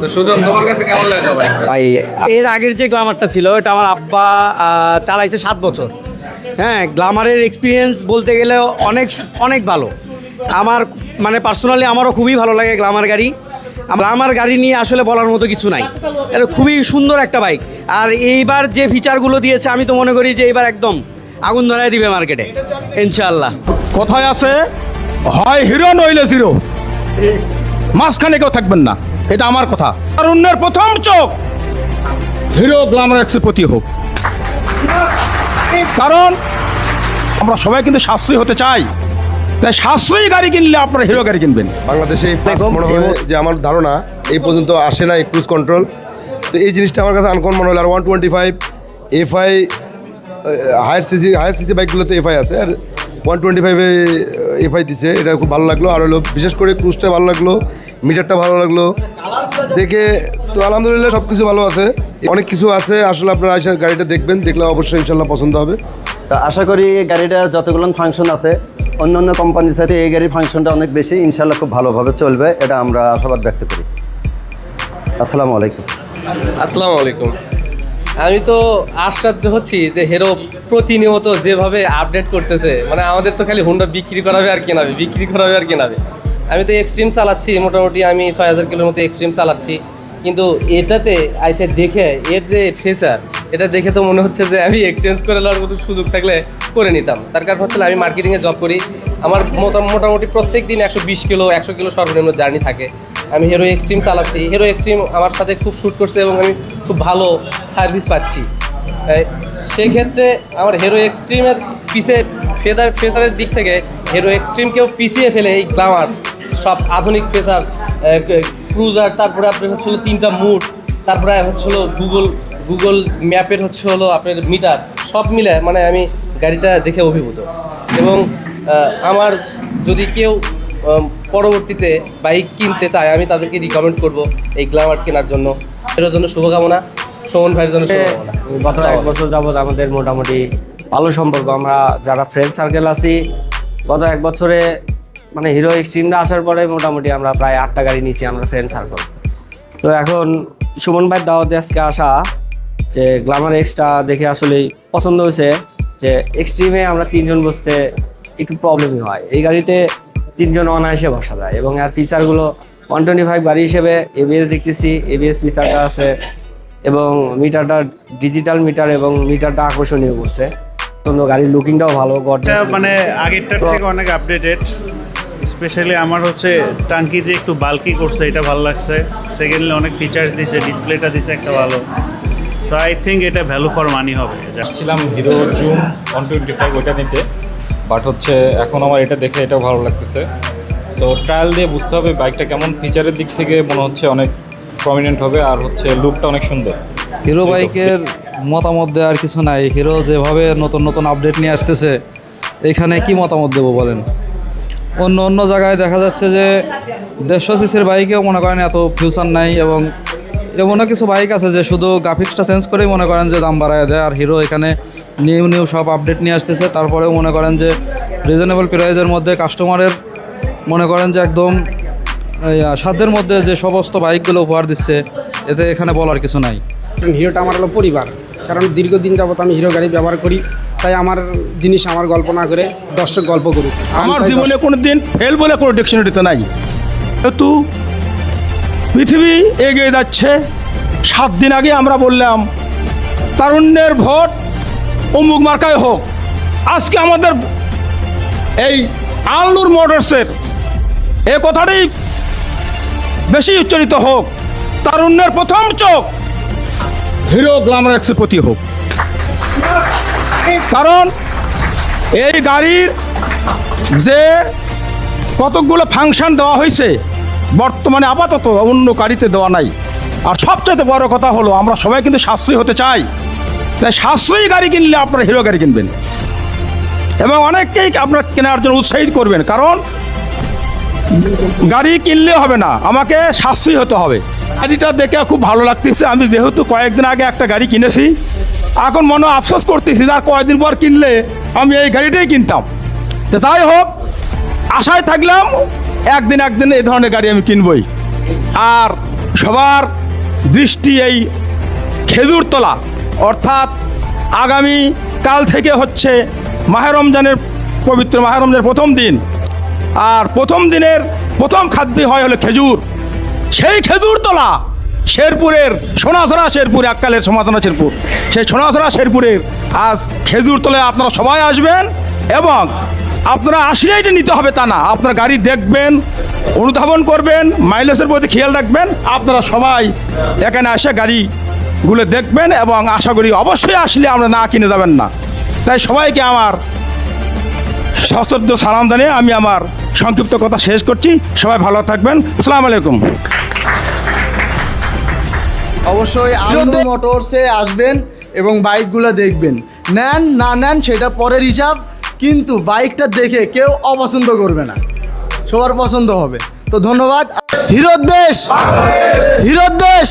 তো সুজন তোমার কাছে কেমন লাগলো ভাই? ভাই এর আগের যে গ্লামারটা ছিল এটা আমার আব্বা চালাইছে 7 বছর। হ্যাঁ, গ্লামারের এক্সপিরিয়েন্স বলতে গেলে অনেক অনেক ভালো। আমার মানে পার্সোনালি আমারও খুবই ভালো লাগে গ্লামার গাড়ি। গ্লামার গাড়ি নিয়ে আসলে বলার মতো কিছু নাই, এটা খুবই সুন্দর একটা বাইক। আর এইবার যে ফিচারগুলো দিয়েছে আমি তো মনে করি যে এইবার একদম আগুন ধরায় দিবে মার্কেটে ইনশাআল্লাহ। কথায় আছে হয় হিরো নইলে জিরো, মাঝখানে কেউ থাকবেন না, এটা আমার কথা। তারুণ্যের প্রথম চোখ হিরো গ্ল্যামার এক্সের প্রতি হোক, কারণ আমরা সবাই কিন্তু সাশ্রয়ী হতে চাই। তাই সাশ্রয়ী গাড়ি কিনলে আপনারা হিরো গাড়ি কিনবেন। বাংলাদেশে মনে হয় যে আমার ধারণা এই পর্যন্ত আসে না ক্রুজ কন্ট্রোল, তো এই জিনিসটা আমার কাছে আনকমন মনে হলো। আর 125 এফআই হায়ার সিসি বাইকগুলোতে এফআই আছে, আর 125-এ এফআই দিছে, এটা খুব ভালো লাগলো। আর হলো বিশেষ করে ক্রুজটা ভালো লাগলো, মিটারটা ভালো লাগলো দেখে। তো আলহামদুলিল্লাহ সব কিছু ভালো আছে, অনেক কিছু আছে আসলে আপনারা এসে গাড়িটা দেখবেন, দেখলে অবশ্যই ইনশাল্লাহ পছন্দ হবে। তো আশা করি এই গাড়িটা যতগুলো ফাংশন আছে অন্য অন্য কোম্পানির সাথে এই গাড়ির ফাংশনটা অনেক বেশি, ইনশাল্লাহ খুব ভালোভাবে চলবে, এটা আমরা আশাবাদ ব্যক্ত করি। আসসালামু আলাইকুম। আসসালামু আলাইকুম। আমি তো আশ্চর্য হচ্ছি যে হিরো প্রতিনিয়ত যেভাবে আপডেট করতেছে, মানে আমাদের তো খালি হুন্ডা বিক্রি করাবে আর কেনাবে, বিক্রি করাবে আর কেনাবে। আমি তো এক্সট্রিম চালাচ্ছি, মোটামুটি আমি 6000 কিলোর মতো এক্সট্রিম চালাচ্ছি, কিন্তু এটাতে আইসে দেখে এর যে ফিচার, এটা দেখে তো মনে হচ্ছে যে আমি এক্সচেঞ্জ করে নেওয়ার মতো সুযোগ থাকলে করে নিতাম। তার কারণ হচ্ছে আমি মার্কেটিংয়ে জব করি, আমার মোটামুটি প্রত্যেক দিন 120 কিলো 100 কিলো সর্বনিম্ন জার্নি থাকে। আমি হিরো এক্সট্রিম চালাচ্ছি, হিরো এক্সট্রিম আমার সাথে খুব শ্যুট করছে এবং আমি খুব ভালো সার্ভিস পাচ্ছি। সেক্ষেত্রে আমার হিরো এক্সট্রিমের ফেসারের দিক থেকে হিরো এক্সট্রিমকেও পিছিয়ে ফেলে এই গ্ল্যামার সব আধুনিক ফেসার, ক্রুজার, তারপরে আপনার হচ্ছে হলো 3টা মুড, তারপরে হচ্ছে হলো গুগল ম্যাপের হচ্ছে হলো আপনার মিটার, সব মিলে মানে আমি গাড়িটা দেখে অভিভূত। এবং আমার যদি কেউ পরবর্তীতে বাইক কিনতে চায় আমি তাদেরকে রিকমেন্ড করব এই গ্ল্যামার কেনার জন্য। এর জন্য শুভকামনা, সুমন ভাইয়ের জন্য শুভকামনা। গত 1 বছর যাবৎ আমাদের মোটামুটি ভালো সম্পর্ক, আমরা যারা ফ্রেন্ড সার্কেল আছি গত 1 বছরে মানে হিরো এক্সট্রিমটা আসার পরে মোটামুটি আমরা প্রায় 8টা গাড়ি নিয়েছি আমরা ফ্রেন্ড সার্কেল। তো এখন সুমন ভাইয়ের দাওয়াতে আজকে আসা যে গ্ল্যামার এক্সটা দেখে আসলেই পছন্দ হয়েছে। যে এক্সট্রিমে আমরা 3 জন বসতে একটু প্রবলেমই হয়, এই গাড়িতে 3 জন অনায়াসে বসা যায়। এবং আর ফিচারগুলো 125 গাড়ি হিসেবে এবিএস দেখতেছি, এবিএস ফিচারটা আছে এবং মিটারটা ডিজিটাল মিটার এবং মিটারটা আকর্ষণীয় করছে। তো গাড়ির লুকিংটাও ভালো, মানে আগেরটার থেকে অনেক আপডেটেড। স্পেশালি আমার হচ্ছে টাঙ্কি যে একটু বাল্কি করছে, এটা ভালো লাগছে। সেকেন্ডলি অনেক ফিচার্স দিছে, ডিসপ্লেটা দিছে একটা ভালো। সো আই থিঙ্ক এটা ভ্যালু ফর মানি হবে। ছিলাম হিরো জুম 125 ওইটা নিতে, বাট হচ্ছে এখন আমার এটা দেখে এটাও ভালো লাগতেছে। সো ট্রায়াল দিয়ে বুঝতে হবে বাইকটা কেমন, ফিচারের দিক থেকে মনে হচ্ছে অনেক প্রমিনেন্ট হবে, আর হচ্ছে লুকটা অনেক সুন্দর। হিরো বাইকের মতামত দেওয়ার কিছু নাই, হিরো যেভাবে নতুন নতুন আপডেট নিয়ে আসতেছে এখানে কি মতামত দেবো বলেন। অন্য জায়গায় দেখা যাচ্ছে যে 150 সিসির বাইকেও মনে করেন এত ফিউচার নাই, এবং এমনও কিছু বাইক আছে যে শুধু গ্রাফিক্সটা চেঞ্জ করেই মনে করেন যে দাম বাড়ায় দেয়। আর হিরো এখানে নিউ সব আপডেট নিয়ে আসতেছে, তারপরেও মনে করেন যে রিজনেবল প্রাইসের মধ্যে কাস্টমারের মনে করেন যে একদম সাধ্যের মধ্যে যে সমস্ত বাইকগুলো উপহার দিচ্ছে, এতে এখানে বলার কিছু নাই। হিরোটা আমার হলো পরিবার, কারণ দীর্ঘদিন যাবত আমি হিরো গাড়ি ব্যবহার করি, তাই আমার জিনিস আমার গল্প না করে দর্শক গল্প করুক। আমার জীবনে কোনো দিন ফেল বলে কোনো ডিকশনারিতে নাই, যেহেতু পৃথিবী এগিয়ে যাচ্ছে। 7 দিন আগে আমরা বললাম তারুণ্যের ভোট অমুক মার্কায় হোক, আজকে আমাদের এই আলনুর মোটরসের এ কথাটাই বেশি উচ্চারিত হোক, তারুণ্যের প্রথম চোখ হিরো গ্ল্যামার এক্সের প্রতি হোক। কারণ এই গাড়ির যে কতকগুলো ফাংশন দেওয়া হয়েছে বর্তমানে আপাতত অন্য গাড়িতে দেওয়া নাই। আর সবচেয়ে বড় কথা হলো আমরা সবাই কিন্তু সাশ্রয়ী হতে চাই, তাই সাশ্রয়ী গাড়ি কিনলে আপনারা হিরো গাড়ি কিনবেন এবং অনেককেই আপনারা কেনার জন্য উৎসাহিত করবেন। কারণ গাড়ি কিনলে হবে না, আমাকে সাশ্রয়ী হতে হবে। গাড়িটা দেখে খুব ভালো লাগতেছে। আমি যেহেতু কয়েকদিন আগে একটা গাড়ি কিনেছি, এখন মনে আফসোস করতেছি আর কয়েকদিন পর কিনলে আমি এই গাড়িটাই কিনতাম। তো যাই হোক, আশায় থাকলাম একদিন এই ধরনের গাড়ি আমি কিনবই। আর সবার দৃষ্টি এই খেজুরতলা, অর্থাৎ আগামী কাল থেকে হচ্ছে মাহে রমজানের পবিত্র মাহে রমজানের প্রথম দিন, আর প্রথম দিনের প্রথম খাদ্য হয় হলো খেজুর। সেই খেজুরতলা শেরপুরের সোনাছড়া শেরপুর, এককালের সমাধান শেরপুর, সেই সোনাছড়া শেরপুরের আজ খেজুরতলায় আপনারা সবাই আসবেন, এবং আপনারা আসলেই এটা নিতে হবে তা না, আপনারা গাড়ি দেখবেন, অনুধাবন করবেন, মাইলেজের প্রতি খেয়াল রাখবেন। আপনারা সবাই এখানে এসে গাড়িগুলো দেখবেন, এবং আশা করি অবশ্যই আসলে আমরা না কিনে যাবেন না। তাই সবাইকে আমার সশ্রদ্ধ সালাম জানিয়ে আমি আমার সংক্ষিপ্ত কথা শেষ করছি। সবাই ভালো থাকবেন। আসসালামু আলাইকুম। অবশ্যই আনন্দ মোটরসে আসবেন এবং বাইকগুলো দেখবেন। নেন না নেন সেটা পরের হিসাব, কিন্তু বাইকটা দেখে কেউ অপছন্দ করবে না, সবার পছন্দ হবে। তো ধন্যবাদ। হিরোর দেশ, হিরোর দেশ।